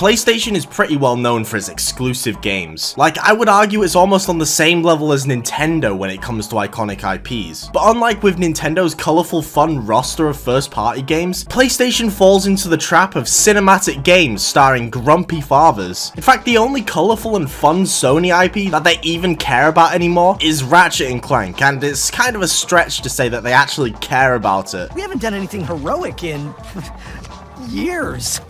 PlayStation is pretty well known for its exclusive games. Like, I would argue it's almost on the same level as Nintendo when it comes to iconic IPs. But unlike with Nintendo's colourful fun roster of first-party games, PlayStation falls into the trap of cinematic games starring grumpy fathers. In fact, the only colourful and fun Sony IP that they even care about anymore is Ratchet and Clank, and it's kind of a stretch to say that they actually care about it. We haven't done anything heroic in years.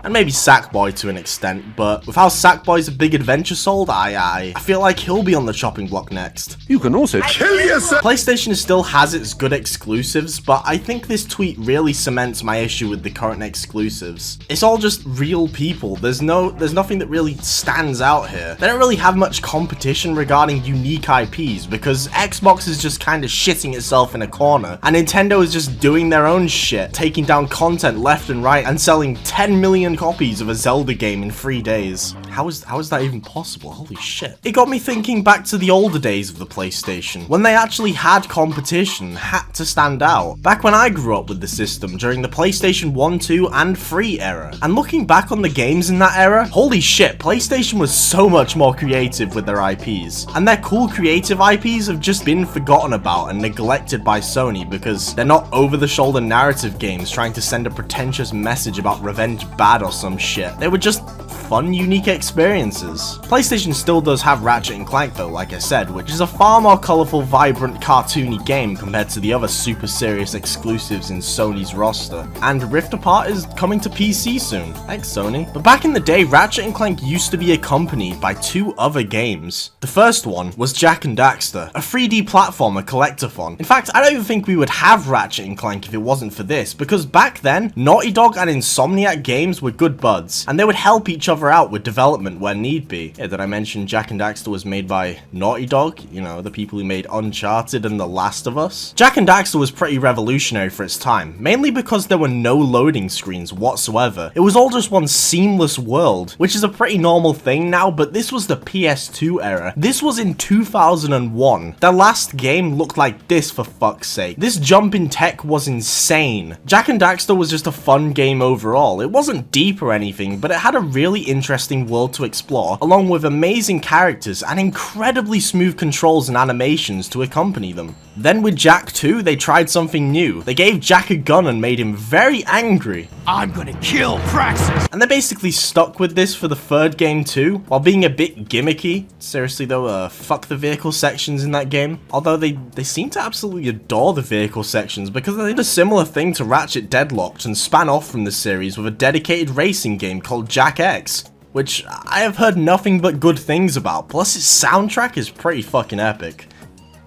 And maybe Sackboy to an extent, but with how Sackboy's a big adventure sold, I feel like he'll be on the chopping block next. You can also kill yourself! PlayStation still has its good exclusives, but I think this tweet really cements my issue with the current exclusives. It's all just real people. There's nothing that really stands out here. They don't really have much competition regarding unique IPs, because Xbox is just kind of shitting itself in a corner, and Nintendo is just doing their own shit, taking down content left and right, and selling 10 million copies of a Zelda game in 3 days. How is that even possible? Holy shit. It got me thinking back to the older days of the PlayStation, when they actually had competition, had to stand out. Back when I grew up with the system during the PlayStation 1, 2, and 3 era. And looking back on the games in that era, holy shit, PlayStation was so much more creative with their IPs. And their cool creative IPs have just been forgotten about and neglected by Sony because they're not over-the-shoulder narrative games trying to send a pretentious message about revenge bad or some shit. They were just fun, unique experiences. PlayStation still does have Ratchet and Clank though, like I said, which is a far more colourful, vibrant, cartoony game compared to the other super serious exclusives in Sony's roster. And Rift Apart is coming to PC soon. Thanks, Sony. But back in the day, Ratchet and Clank used to be accompanied by 2 other games. The first one was Jak and Daxter, a 3D platformer collectathon. In fact, I don't even think we would have Ratchet and Clank if it wasn't for this, because back then, Naughty Dog and Insomniac Games were good buds, and they would help each other out with development where need be. Yeah, did I mention Jak and Daxter was made by Naughty Dog? You know, the people who made Uncharted and The Last of Us? Jak and Daxter was pretty revolutionary for its time, mainly because there were no loading screens whatsoever. It was all just one seamless world, which is a pretty normal thing now, but this was the PS2 era. This was in 2001. Their last game looked like this, for fuck's sake. This jump in tech was insane. Jak and Daxter was just a fun game overall. It wasn't deep or anything, but it had a really interesting world to explore, along with amazing characters and incredibly smooth controls and animations to accompany them. Then with Jak 2, they tried something new. They gave Jak a gun and made him very angry. I'm gonna kill Praxis! And they basically stuck with this for the third game too, while being a bit gimmicky. Seriously though, fuck the vehicle sections in that game. Although they seem to absolutely adore the vehicle sections, because they did a similar thing to Ratchet Deadlocked and span off from the series with a dedicated racing game called Jak X, which I have heard nothing but good things about, plus its soundtrack is pretty fucking epic.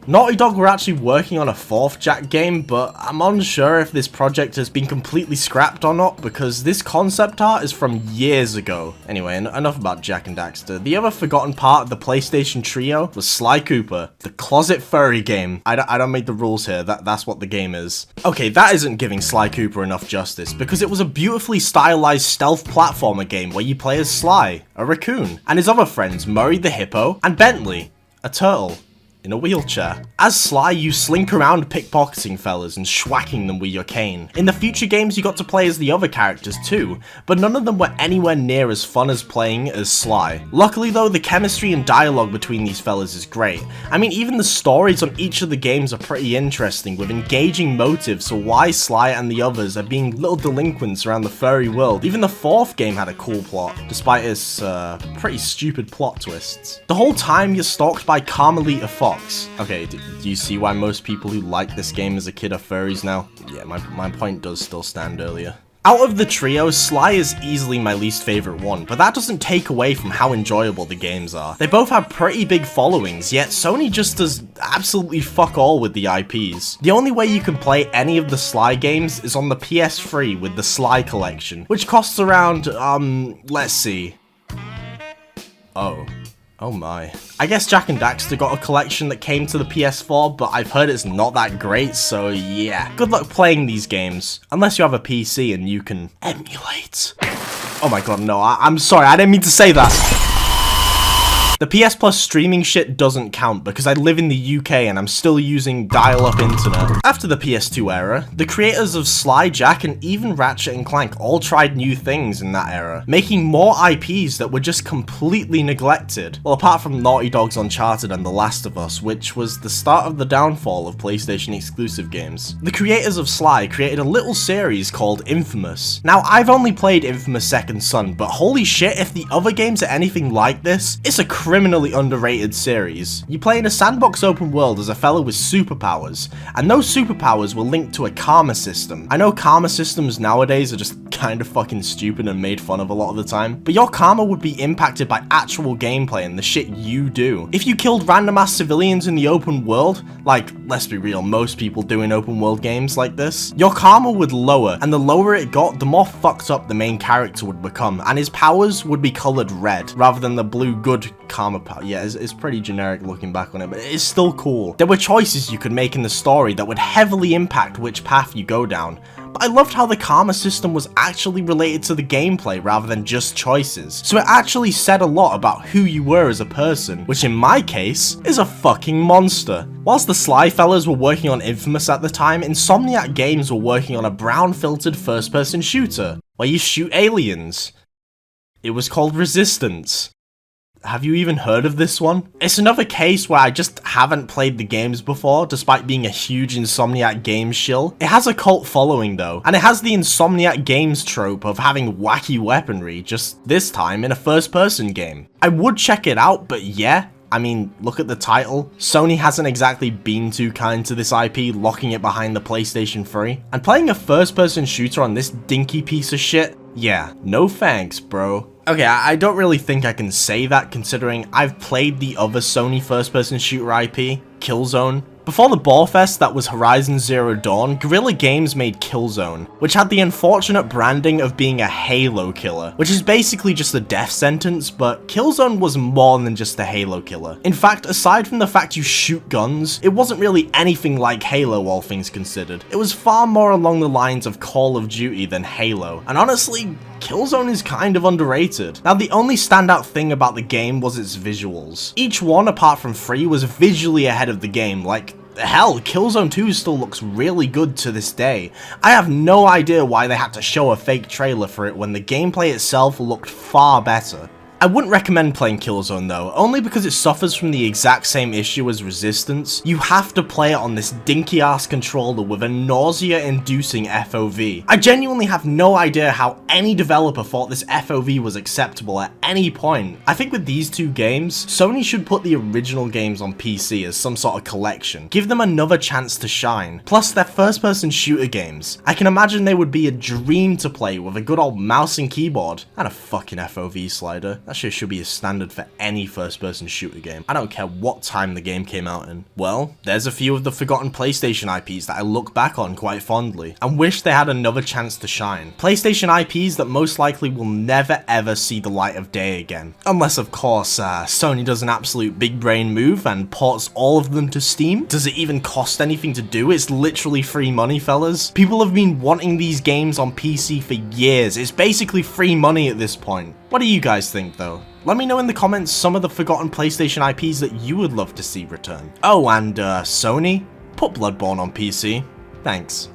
Naughty Dog were actually working on a 4th Jak game, but I'm unsure if this project has been completely scrapped or not, because this concept art is from years ago. Anyway, enough about Jak and Daxter. The other forgotten part of the PlayStation trio was Sly Cooper, the closet furry game. I don't make the rules here, that's what the game is. Okay, that isn't giving Sly Cooper enough justice, because it was a beautifully stylized stealth platformer game where you play as Sly, a raccoon, and his other friends, Murray the hippo, and Bentley, a turtle. In a wheelchair. As Sly, you slink around pickpocketing fellas and schwacking them with your cane. In the future games, you got to play as the other characters too, but none of them were anywhere near as fun as playing as Sly. Luckily though, the chemistry and dialogue between these fellas is great. I mean, even the stories on each of the games are pretty interesting, with engaging motives for why Sly and the others are being little delinquents around the furry world. Even the 4th game had a cool plot, despite its pretty stupid plot twists. The whole time you're stalked by Carmelita Fox. Okay, do you see why most people who liked this game as a kid are furries now? Yeah, my point does still stand earlier. Out of the trio, Sly is easily my least favorite one, but that doesn't take away from how enjoyable the games are. They both have pretty big followings, yet Sony just does absolutely fuck all with the IPs. The only way you can play any of the Sly games is on the PS3 with the Sly Collection, which costs around, let's see. Oh my. I guess Jak and Daxter got a collection that came to the PS4, but I've heard it's not that great, so yeah. Good luck playing these games, unless you have a PC and you can emulate. Oh my god, no, I'm sorry, I didn't mean to say that. The PS Plus streaming shit doesn't count because I live in the UK and I'm still using dial-up internet. After the PS2 era, the creators of Sly, Jak, and even Ratchet and Clank all tried new things in that era, making more IPs that were just completely neglected. Well, apart from Naughty Dog's Uncharted and The Last of Us, which was the start of the downfall of PlayStation exclusive games. The creators of Sly created a little series called Infamous. Now, I've only played Infamous Second Son, but holy shit, if the other games are anything like this, it's a criminally underrated series. You play in a sandbox open world as a fellow with superpowers, and those superpowers were linked to a karma system. I know karma systems nowadays are just kind of fucking stupid and made fun of a lot of the time, but your karma would be impacted by actual gameplay and the shit you do. If you killed random ass civilians in the open world, like, let's be real, most people do in open world games like this, your karma would lower, and the lower it got, the more fucked up the main character would become, and his powers would be colored red, rather than the blue good karma power. Yeah, it's pretty generic looking back on it, but it's still cool. There were choices you could make in the story that would heavily impact which path you go down, but I loved how the karma system was actually related to the gameplay rather than just choices, so it actually said a lot about who you were as a person, which in my case, is a fucking monster. Whilst the Sly fellas were working on Infamous at the time, Insomniac Games were working on a brown-filtered first-person shooter, where you shoot aliens. It was called Resistance. Have you even heard of this one? It's another case where I just haven't played the games before, despite being a huge Insomniac Games shill. It has a cult following though, and it has the Insomniac Games trope of having wacky weaponry, just this time in a first-person game. I would check it out, but yeah, I mean, look at the title. Sony hasn't exactly been too kind to this IP, locking it behind the PlayStation 3. And playing a first-person shooter on this dinky piece of shit? Yeah, no thanks, bro. Okay, I don't really think I can say that considering I've played the other Sony first-person shooter IP, Killzone. Before the Ballfest that was Horizon Zero Dawn, Guerrilla Games made Killzone, which had the unfortunate branding of being a Halo killer, which is basically just a death sentence, but Killzone was more than just a Halo killer. In fact, aside from the fact you shoot guns, it wasn't really anything like Halo, all things considered. It was far more along the lines of Call of Duty than Halo, and honestly, Killzone is kind of underrated. Now, the only standout thing about the game was its visuals. Each one, apart from 3, was visually ahead of the game, like, hell, Killzone 2 still looks really good to this day. I have no idea why they had to show a fake trailer for it when the gameplay itself looked far better. I wouldn't recommend playing Killzone though, only because it suffers from the exact same issue as Resistance. You have to play it on this dinky ass controller with a nausea-inducing FOV. I genuinely have no idea how any developer thought this FOV was acceptable at any point. I think with these two games, Sony should put the original games on PC as some sort of collection. Give them another chance to shine. Plus, they're first-person shooter games. I can imagine they would be a dream to play with a good old mouse and keyboard, and a fucking FOV slider. That shit should be a standard for any first-person shooter game. I don't care what time the game came out in. Well, there's a few of the forgotten PlayStation IPs that I look back on quite fondly, and wish they had another chance to shine. PlayStation IPs that most likely will never ever see the light of day again. Unless, of course, Sony does an absolute big brain move and ports all of them to Steam. Does it even cost anything to do? It's literally free money, fellas. People have been wanting these games on PC for years. It's basically free money at this point. What do you guys think though? Let me know in the comments some of the forgotten PlayStation IPs that you would love to see return. Oh, and Sony? Put Bloodborne on PC. Thanks.